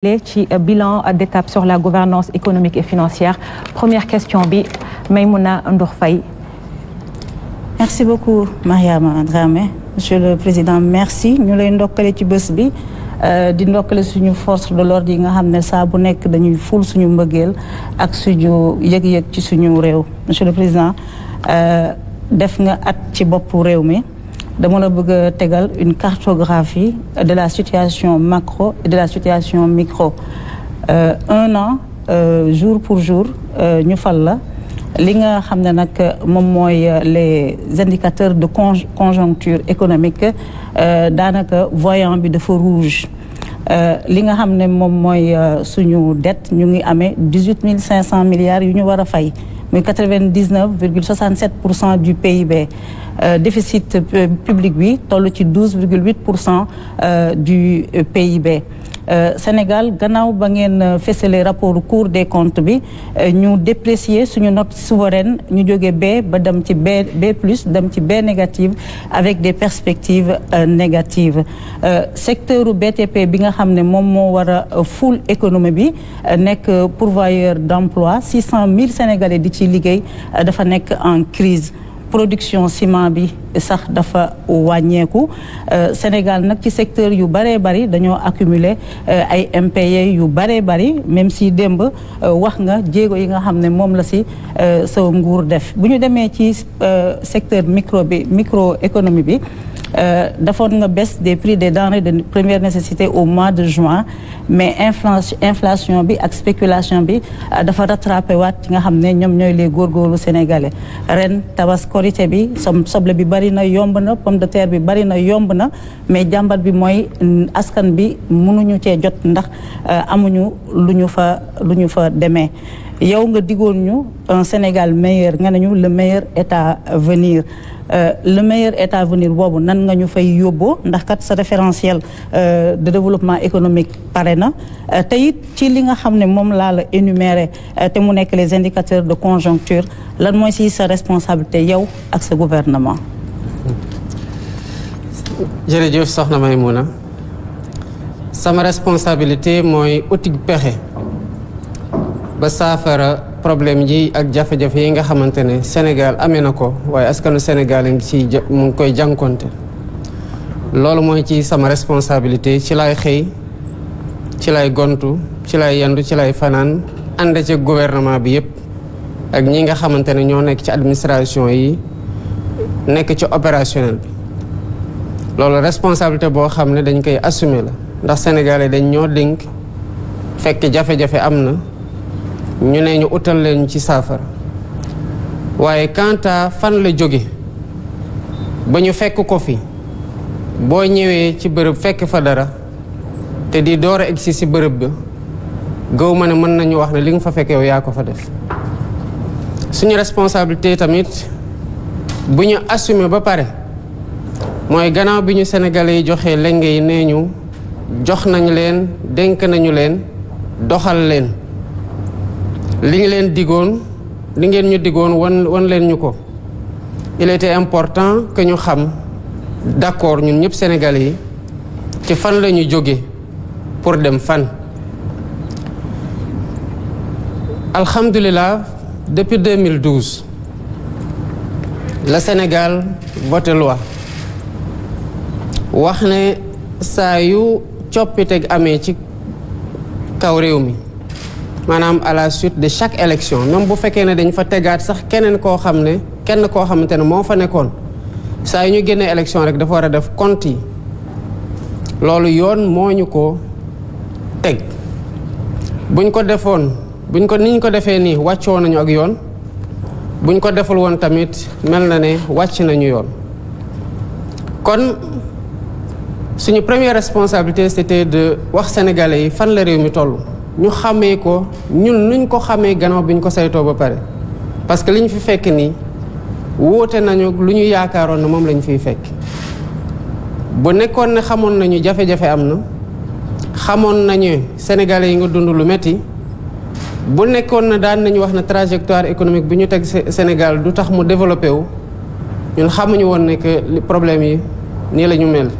ci bilan d'étape sur la gouvernance économique et financière. Première question bi Maïmouna Ndour Faye. Merci beaucoup Mariama Dramé. Monsieur le Président, merci. Ñu lay ndokkale ci bés bi di ndokkale suñu force de l'ordre yi nga xam ne saa bu nekk dañuy ful suñu mbëggeel ak suñu yëg-yëg ci suñu réew. Monsieur le Président, def nga at ci boppu réew mi. Dama la bëgg a tegal une cartographie de la situation macro et de la situation micro. Un an jour pour jour ñu fal la li nga xam ne nag moom mooy les indicateurs de conjoncture économique daanaka voyant bi dafa rouge. Li nga xam ne moom mooy suñu dette ñu ngi amee 18 500 milliards yu ñu war a fay muy 99,67% du PIB. Déficit public bi toll ci 12,8% du PIB. Sénégal gannaaw ba ngeen fësale rapport Cour des comptes bi ñu déprécier suñu note souveraine ñu jóge B ba dem ci B+, dem ci B négative avec des perspectives négatives. Secteur BTP bi nga xam ne moom moo war a ful économie bi nekk pourvoyeur d'emploi 600 000 Sénégalais di ci liggéey dafa nekk en crise. Production ciment bi sax dafa wàññeeku Sénégal nag ci secteur yu baree bari dañoo accumuler ay impayés yu baree bari même si démb wax nga jéego yi nga xam ne moom la si sa nguur def. Bu ñu demee ci secteur microéconomie bi defoon nga baisse des prix des denrées de première nécessité au mois de juin mais inflation bi ak spéculation bi dafa rattrapé waat ci nga xam ne ñoom ñooy les góorgóorlu sénégalais. Ren Korité bi soble bi bari na yomb na pomme de terre bi bari na yomb na mais jàmbat bi mooy askan bi mënuñu cee jot ndax amuñu lu ñu fa demee. Yow nga digoon ñu un Sénégal meilleur nga nañu le meilleur est à venir. Le meilleur est à venir boobu nan nga ñu fay yóbboo ndax kat sa référentiel de développement économique pare na te it ci li nga xam ne moom laa la énuméré te mu nekk les indicateurs de conjoncture lan mooy si sa responsabilité yow ak sa gouvernement. Jërëjëf soxna Maïmouna sama responsabilité mooy uti pexe ba saafara problème yi ak jafe-jafe yi nga xamante ne Sénégal amee na ko waaye askanu Sénégal mu ngi koy jànkonte loolu mooy ci sama responsabilité ci lay xëy ci lay gontu ci lay yendu ci lay fanaan ànd ci gouvernement bi yëpp ak ñi nga xamante ne ñoo nekk ci administration yi nekk ci opérationnel bi loolu responsabilité boo xam ne dañ koy assumer la ndax sénégalais dañ ñoo dénk fekk jafe-jafe am na ñu ne ñu utal leen ci saafara waaye quant à fan la jóge ba ñu fekk ko fi boo ñëwee ci bërëb fekk fa dara te di door a egsi si bërëb ba gaw ma ne mën nañu wax ne li nga fa fekk yow yaa ko fa def suñu responsabilité tamit bu ñu assumer ba pare mooy gannaaw bi ñu sénégalais yi joxee lenge yi nee ñu jox nañ leen dénk nañu leen doxal leen li ngi leen digoon li ngeen ñu digoon wan leen ñu ko il était important que ñu xam d'accord ñun ñëpp sénégalais yi ci fan la ñu jóge pour dem fan. Alhamdulillah depuis 2012 le Sénégal voté loi wax ne saa yu coppiteg amee ci kaw réew mi maanaam à la suite de chaque élection même bu fekkee ne dañ fa tegaat sax kenn koo xamante ne moo fa nekkoon saa yu ñu génnee élection rek dafa war a def compte yi loolu yoon moo ñu ko teg buñ ko defoon ni ñu ko defee nii wàccoo nañu ak yoon buñ ko deful woon tamit mel na ne wàcc nañu yoon kon suñu première responsabilité c'était de wax sénégalais yi fan la réew mi toll ñu xamee ko ñun nuñ ko xamee gannaaw bi ñu ko saytoo ba pare parce que li ñu fi fekk nii wóote nañu lu ñu yaakaaroon na moom la ñu fiy fekk bu nekkoon ne xamoon nañu jafe-jafe am na xamoon nañu sénégalais yi nga dund lu metti bu nekkoon na daan nañu wax na trajectoire économique bi ñu teg Sénégal du tax mu développé wu ñun xamuñu woon ne que problème yi nii la ñu mel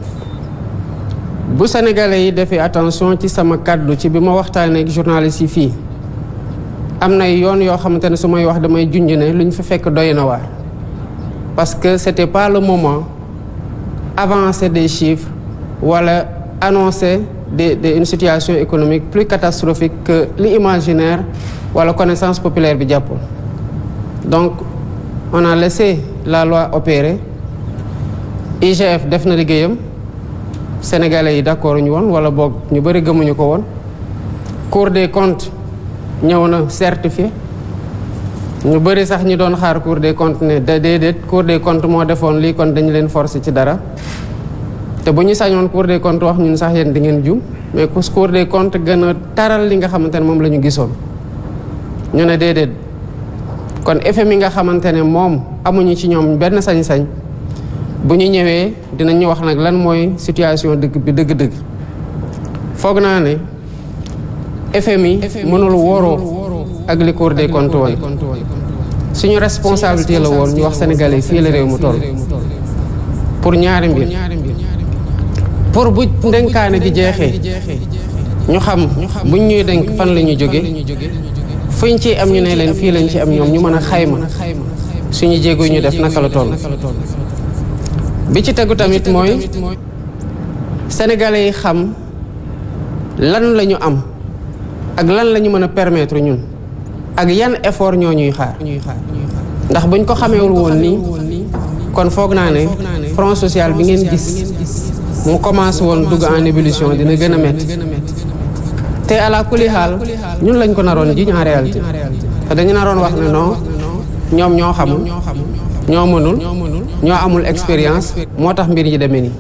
bu sénégalais yi defee attention ci sama kàddu ci bi ma waxtaanee ak journaliste yi fii am na yoon yoo xamante ne su may wax damay junj ne lu ñu fa fekk doy na waar parce que c'était pas le moment avancer des chiffres wala annoncer une situation économique plus catastrophique que li imaginaire wala connaissance populaire bi jàppoon. Donc on a laissé la loi opérer. IGF def na liggéeyam sénégalais yi d'accord ñu woon wala boog ñu bëri gëmuñu ko woon. Cour des comptes ñëw na certifié ñu bëri sax ñi doon xaar Cour des comptes ne déedéet Cour des comptes moo defoon lii kon dañu leen forcer ci dara te bu ñu sañoon Cour des comptes wax ñun sax yéen di ngeen jum mais Cour des comptes gën a taral li nga xamante ne moom la ñu gisoon ñu ne déedéet kon FMI nga xamante ne moom amuñu ci ñoom benn sañ-sañ bu ñu ñëwee dinañu wax nag lan mooy situation dëgg bi dëgg-dëgg foog naa ne FMI mënul woroo ak li Cour des comptes woon suñu responsabilité la woon ñu wax sénégalais fii la réew mu toll pour ñaari mbir pour bu ndenkaane gi jeexee ñu xam buñ ñuy denk fan la ñu jóge fuñ ci am ñu ne leen fii lañ ci am ñoom ñu mën a xayma suñu jéego ñu def naka la toll bi ci tegu tamit mooy sénégalais yi xam lan la ñu am ak lan la ñu mën a permettre ñun ak yan effort ñoo ñuy xaar ndax buñ ko xameewul woon nii kon foog naa ne front social bi ngeen gis mu commencé woon dugg en ébullition dina gën a métti te ala kuli xaal ñun lañ ko naroon jiñ en réalité te dañu naroon wax ne non ñoom ñoo xamul ñoo mënul ñoo amul expérience moo tax mbir yi demee nii.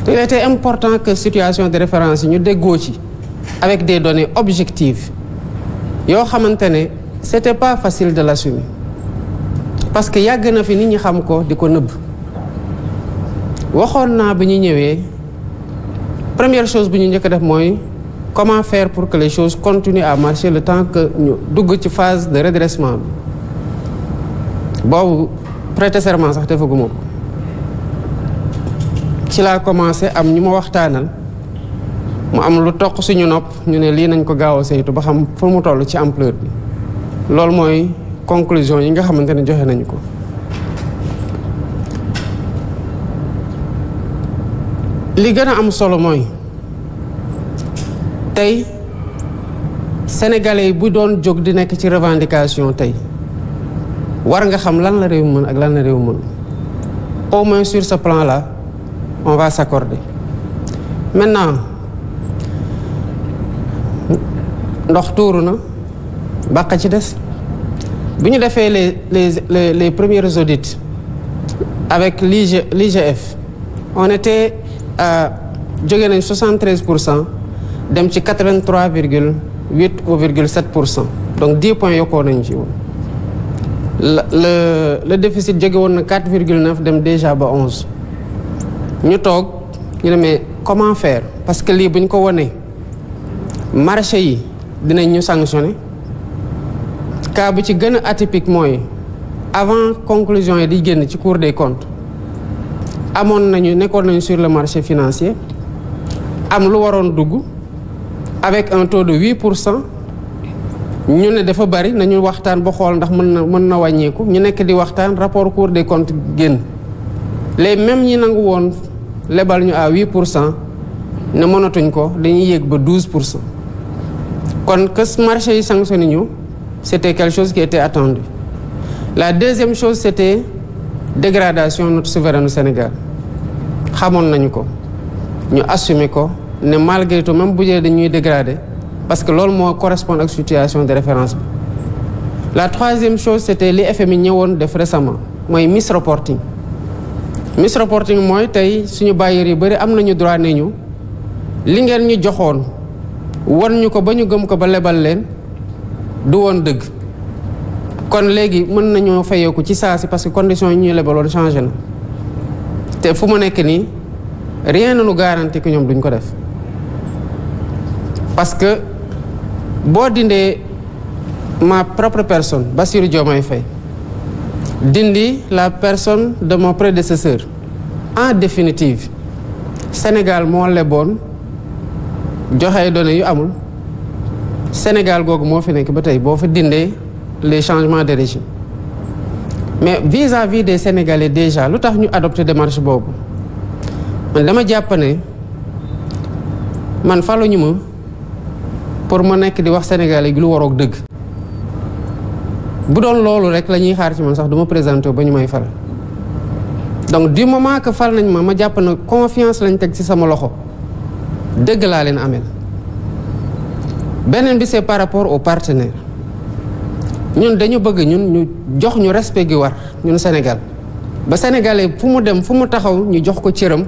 Il était important que situation de référence yi ñu déggoo ci avec des données objectives yoo xamante ne c'était pas facile de l'assumer parce que yàgg na fi nit ñi xam ko di ko nëbb waxoon naa bi ñu ñëwee première chose bu ñu njëkk a def mooy comment faire pour que les choses continuent à marcher le temps que ñu dugg ci phase de redressement bi boobu prêter serment sax defaguma ko ci laa commencé am ñu ma waxtaanal mu am lu toq suñu nopp ñu ne lii nañ ko gaaw a saytu ba xam fu mu toll ci ampleur bi loolu mooy conclusion yi nga xamante ne joxe nañu ko. li gën a am solo mooy tey sénégalais yi bu doon jóg di nekk ci revendication tey war nga xam lan la réew mën ak lan la réew mën au moins sur ce plan là on va s'accorder. Maintenant ndox tuuru na bàq ci des bu ñu defee les premiers audits avec l'IGF on était jóge nañ 73% dem ci 83,8 ou 0,7%, donc 10 points yokkoo nañ ci woon. Le déficit jóge woon na 4,9 dem déjà ba 11. ñu toog ñu ne mais comment faire parce que lii bu ñu ko wonee marché yi dinañ ñu sanctionner. cas bu ci gën a atypique mooy avant conclusion yi di génn ci Cour des comptes nekkoon nañu sur le marché financier am lu waroon dugg avec un taux de 8%. ñu ne dafa bari nañu waxtaan ba xool ndax mën na wàññeeku ñu nekk di waxtaan rapport Cour des comptes génn les mêmes ñi nangu woon lebal ñu à 8% ne mënatuñ ko dañuy yéeg ba 12%. kon que marché yi sanctionné ñu c'était quelque chose qui était attendu. La deuxième chose c'était dégradation de notre souveraineté Sénégal xamoon nañu ko ñu assumer ko ne malgré tout même bu dee dañuy dégrader parce que loolu moo correspond ak situation de référence bi. La troisième chose c'était li FMI ñëwoon def récemment mooy misreporting. Misreporting mooy tey suñu bailleurs yi bari am nañu droit ne ñu li ngeen ñu joxoon wan ñu ko ba ñu gëm ko ba lebal leen du woon dëgg kon léegi mën nañoo fayeeku ci saa si parce que conditions yi ñuy lebaloon changé na te fu mu nekk nii rien ne nous garantit que ñoom duñ ko def parce que boo dindee ma propre personne Bassirou Diomaye Faye dindi la personne de mon prédécesseur en définitive Sénégal moo leboon joxe ay données yu amul Sénégal googu moo fi nekk ba tey boo fa dindee les changements de régime mais vis-à-vis des Sénégalais déjà lu tax ñu adopté démarche boobu man dama jàpp ne man faluñu ma pour ma nekk di wax Sénégalais gi lu waroog dëgg bu doon loolu rek la ñuy xaar ci man sax duma présenté ba ñu may fal donc du moment que fal nañ ma jàpp na confiance lañ teg ci sama loxo dëgg laa leen amel beneen bi c'est par rapport aux partenaires ñun dañu bëgg ñun ñu jox ñu respect gi war ñun Sénégal ba Sénégalais fu mu dem fu mu taxaw ñu jox ko cëram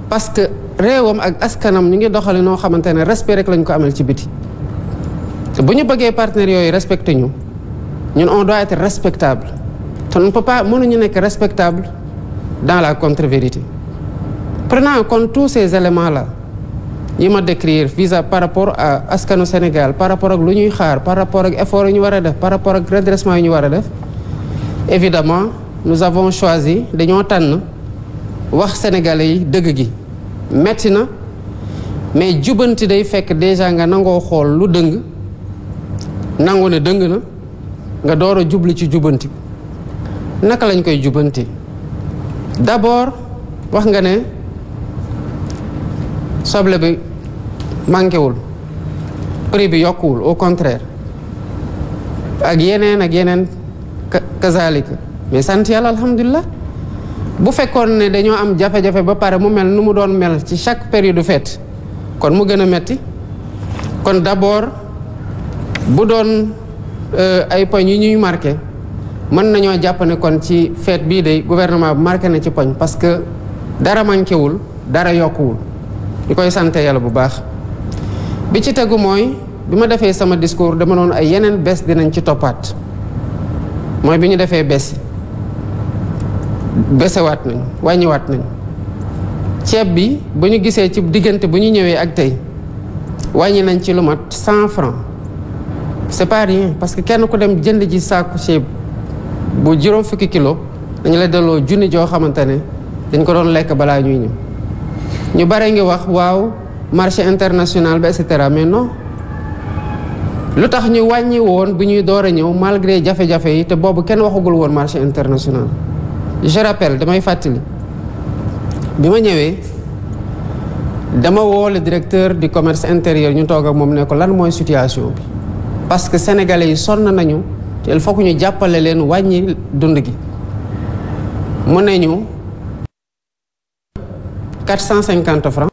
parce que réewam ak askanam ñu ngi doxale noo xamante ne respect rek lañ ko amel ci biti te bu ñu bëggee partenaires yooyu respecté ñu ñun on doit être respectable te on ne peut pas mënuñu nekk respectable dans la contre-vérité. Prenant en compte tous ces éléments-là yi ma décrire par rapport à askanu Sénégal par rapport ak lu ñuy xaar par rapport ak effort yu ñu war a def par rapport ak redressement yu ñu war a def évidemment nous avons choisi dañoo tànn wax sénégalais yi dëgg gi metti na mais jubanti day fekk déjà nga nangoo xool lu dëng nangu ne dëng na nga door a jubli ci jubanti naka lañ koy jubanti d'abord wax nga ne soble bi manqué wul prix bi yokkuwul au contraire ak yeneen kazalika mais sant yàlla alhamdulilah bu fekkoon ne dañoo am jafe-jafe ba pare mu mel nu mu doon mel ci chaque période fête kon mu gën a metti kon d'abord bu doon ay poñ yu ñuy marqué mën nañoo jàpp ne kon ci fête bii de gouvernement bi marqué na ci poñ parce que dara manqué wul dara yokkuwul ñu koy sante yàlla bu baax bi ci tegu mooy bi ma defee sama discours dama noonu ay yeneen bés dinañ ci toppaat mooy bi ñu defee bés bésewaat nañ wàññiwaat nañ ceeb bi bu ñu gisee ci diggante bu ñu ñëwee ak tey wàññi nañ ci lu mat 100 francs c'est pas rien parce que kenn ku dem jënd ji saaku ceeb bu juróom fukki kilo dañu la delloo junni joo xamante ne dañ ko doon lekk balaa ñuy ñëw ñu bare ngi wax waaw marché international bi et cetera mais non lu tax ñu wàññi woon bu ñuy door a ñëw malgré jafe-jafe yi te boobu kenn waxagul woon marché international je rappelle damay fàttali bi ma ñëwee dama woo le directeur du commerce intérieur ñu toog ak moom ne ko lan mooy situation bi parce que sénégalais yi sonn nañu te il faut que ñu jàppale leen wàññi dund gi mu ne ñu 450 francs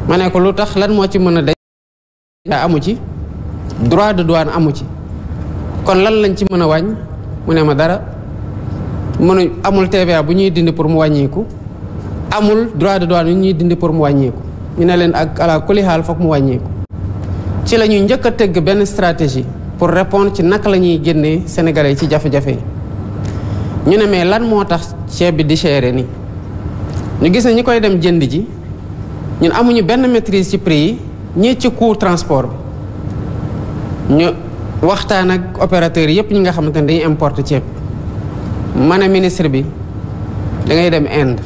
ma ne ko lu tax lan moo ci mën a day amu ci droit de douane amu ci kon lan lañ ci mën a wàññ mu ne ma dara mënu amul TVA bu ñuy dindi pour mu wàññeeku amul droit de douane yu ñuy dindi pour mu wàññeeku ñu ne leen ak ala kuli xaal foog mu wàññeeku ci la ñuy njëkk a tëgg benn stratégie pour répondre ci naka la ñuy génnee sénégalais yi ci jafe-jafe yi ñu ne mais lan moo tax ceeb bi di cher nii ñu gis ne ñi koy dem jënd ji ñun amuñu benn maîtrise ci prix yi ñii ci coût transport bi ñu waxtaan ak opérateurs yépp ñi nga xamante ne dañuy importer ceeb ma ne ministre bi da ngay dem Inde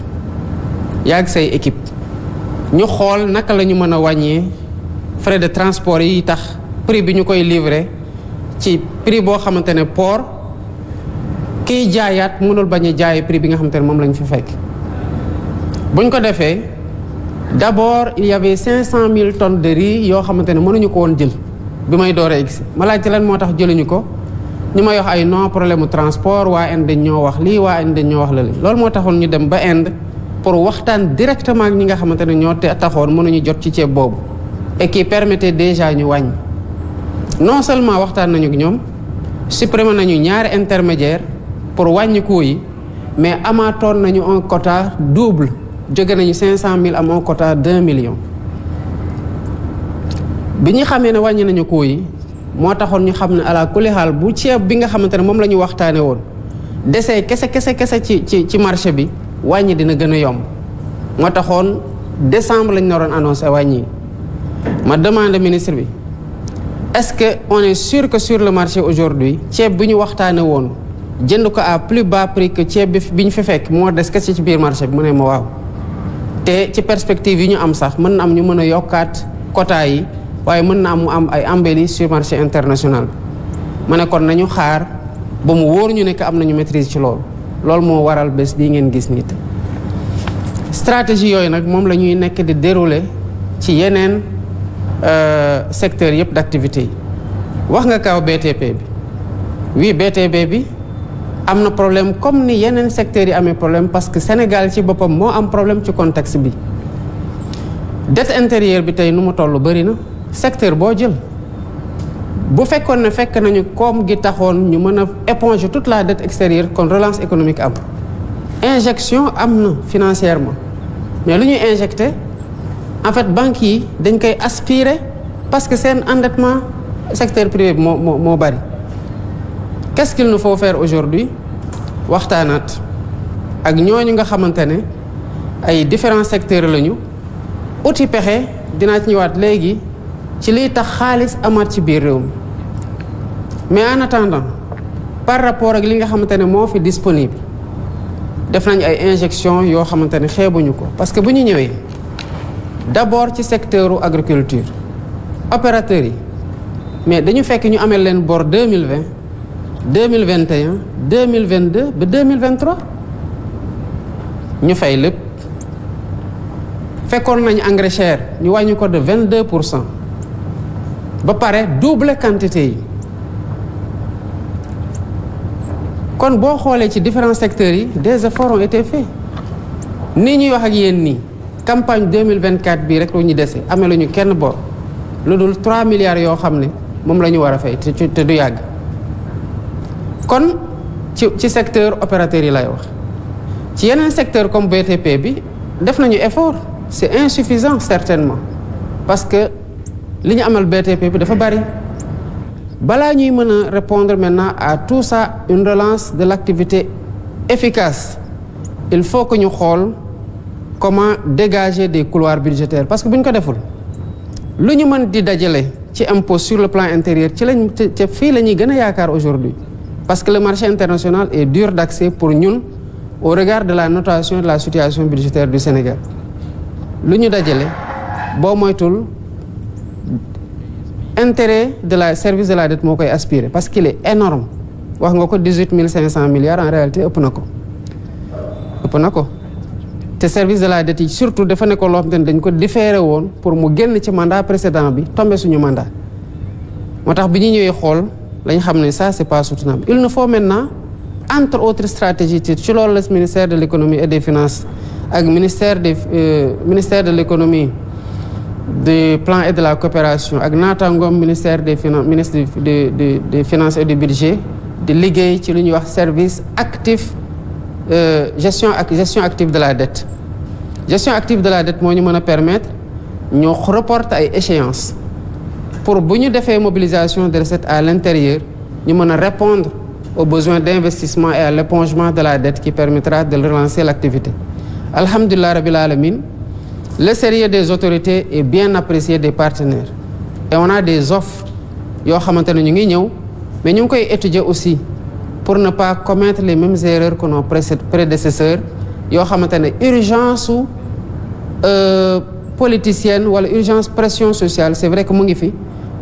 yàgg say équipe ñu xool naka la ñu mën a wàññee frais de transport yi tax prix bi ñu koy livrer ci prix boo xamante ne port kiy jaayaat mënul bañ a jaay prix bi nga xamante ne moom lañ fi fekk buñ ko defee d'abord il y avait 500 000 tonnes de riz yoo xamante ne mënuñu ko woon jël bi may door a egsi ma laaj ci lan moo tax jëluñu ko ñu may wax ay non problème mu transport waa Inde dañ ñoo wax lii waa Inde dañ ñoo wax la lii loolu moo taxoon ñu dem ba Inde pour waxtaan directement ak ñi nga xamante ne ñoo taxoon mënuñu jot ci ceeb boobu et qui permettait déjà ñu wàññi non seulement waxtaan nañu ak ñoom supprimer nañu ñaari intermédiaire pour wàññi coût yi mais amaatoon nañu un quota double jóge nañu 500 000 am un quota 2 millions bi ñu xamee ne wàññi nañu coût yi moo taxoon ñu xam ne ala kulli xaal bu ceeb bi nga xamante ne moom la ñu waxtaane woon desee kese ci marché bi wàññi dina gën a yomb moo taxoon décembre lañ naroon annoncé wàññi ma demande ministre bi est-ce que on est sûr que sur le marché aujourd'hui ceeb bi ñu waxtaane woon jënd ko à plus bas prix que ceeb bi ñu fi fekk moo des kese ci biir marché bi mu ne ma waaw te ci perspective yi ñu am sax mën na am ñu mën a yokkaat quota yi waaye mën na am mu am ay embellie sur marché international ma ne kon nañu xaar ba mu wóor ñu ne que am nañu maîtrise ci loolu moo waral bés bii ngeen gis nii te stratégie yooyu nag moom la ñuy nekk di dérouler ci yeneen secteurs yëpp d'activité yi wax nga kaw BTP bi oui BTP bi am na problème comme ni yeneen secteurs yi amee problème parce que Sénégal ci boppam moo am problème ci contexte bi dette intérieure bi tey nu mu toll bëri na secteur boo jël bu fekkoon ne fekk nañu koom gi taxoon ñu mën a éponger toute la dette extérieure kon relance économique am injection am na financièrement mais lu ñuy injecté en fait banques yi dañ koy aspirer parce que seen endettement secteur privé bi moo bari. Qu'est-ce qu'il nous faut faire aujourd'hui waxtaanaat ak ñooñu nga xamante ne ay différents secteurs lañu uti pexe dinaa ci ñëwaat léegi ci liy tax xaalis amaat ci biir réew mi mais en attendant par rapport ak li nga xamante ne moo fi disponible def nañ ay injection yoo xamante ne xeebuñu ko parce que bu ñu ñëwee d'abord ci secteur agriculture opérateurs yi mais dañu fekk ñu amee leen bor 2020 2021 2022 ba 2023 ñu fay lépp fekkoon nañu engrais cher ñu wàññi ko de 22% ba pare double quantité yi kon boo xoolee ci différents secteurs yi des efforts ont été faits nii ñuy wax ak yéen nii campagne 2024 bii rek lu ñu dese amee la ñu kenn bor lu dul 3 milliards yoo xam ne moom la ñu war a fay te du yàgg kon ci secteur opérateur yi lay wax ci yeneen secteur comme BTP bi def nañu effort c'est insuffisant certainement parce que li ñu amal BTP bi dafa bari balaa ñuy mën a répondre maintenant à tout ça une relance de l'activité efficace il faut que ñu xool comment dégager des couloirs budgétaires parce que bu ñu ko deful lu ñu mën di dajale ci impôt sur le plan intérieur ci lañ te fii la ñuy gën a yaakaar aujourd'hui parce que le marché international est dur d'accès pour ñun au regard de la notation de la situation budgétaire du Sénégal lu ñu dajale boo moytul intérêt de la service de la dette moo koy aspirer parce qu'il est énorme wax nga ko 18 500 milliards en réalité ëpp na ko te service de la dette yi surtout dafa ne ko loo xam ne dañ ko différé woon pour mu génn ci mandat précédent bi tombé suñu mandat moo tax bi ñu ñëwee xool lañ xam ne ça c'est pas soutenable il nous faut maintenant entre autres stratégies ci loolu la ministère de l'économie et des finances ak ministère de l'économie du plan et de la coopération ak naataangoom ministère des finances ministre des finances et du budget di liggéey ci lu ñuy wax service actif gestion active de la dette gestion active de la dette moo ñu mën a permettre ñu reporter ay échéances pour bu ñu defee mobilisation de recettes à l'intérieur ñu mën a répondre aux besoins d'investissement et à l'épongement de la dette qui permettra de relancer l'activité alhamdulillah rabbil alamin le sérieux des autorités est bien apprécié des partenaires et on a des offres yoo xamante ne ñu ngi ñëw mais ñu ngi koy étudier aussi pour ne pas commettre les mêmes erreurs que nos prédécesseurs yoo xamante ne urgence su politicienne wala urgence pression sociale c'est vrai que mu ngi fi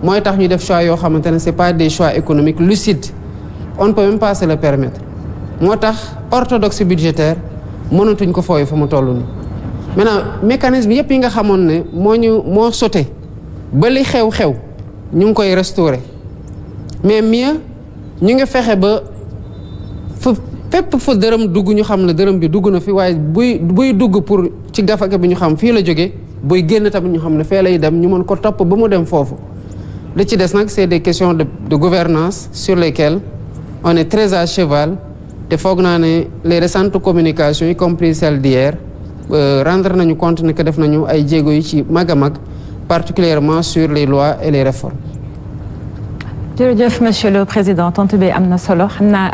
mooy tax ñu def choix yoo xamante ne c'est pas des choix économiques lucides on ne peut même pas se le permettre moo tax orthodoxie budgétaire mënatuñ ko fooy fa mu toll nii maintenant mécanisme yëpp yi nga xamoon ne moo sauté ba li xew-xew ñu ngi koy restaurer mais mieux ñu ngi fexe ba fépp fu dërëm dugg ñu xam ne dërëm bi dugg na fi waaye buy dugg pour ci gafaka bi ñu xam fii la jóge buy génn tamit ñu xam ne fee lay dem ñu mën ko topp ba mu dem foofu li ci des nag c'est des questions de gouvernance sur lesquelles on est très à cheval te foog naa ne les récentes communications y compris celle d'hier rendre nañu compte ne que def nañu ay jéego yi ci mag a mag particulièrement sur les lois et les réformes. jërëjëf monsieur le président tontu bi am na solo xam naa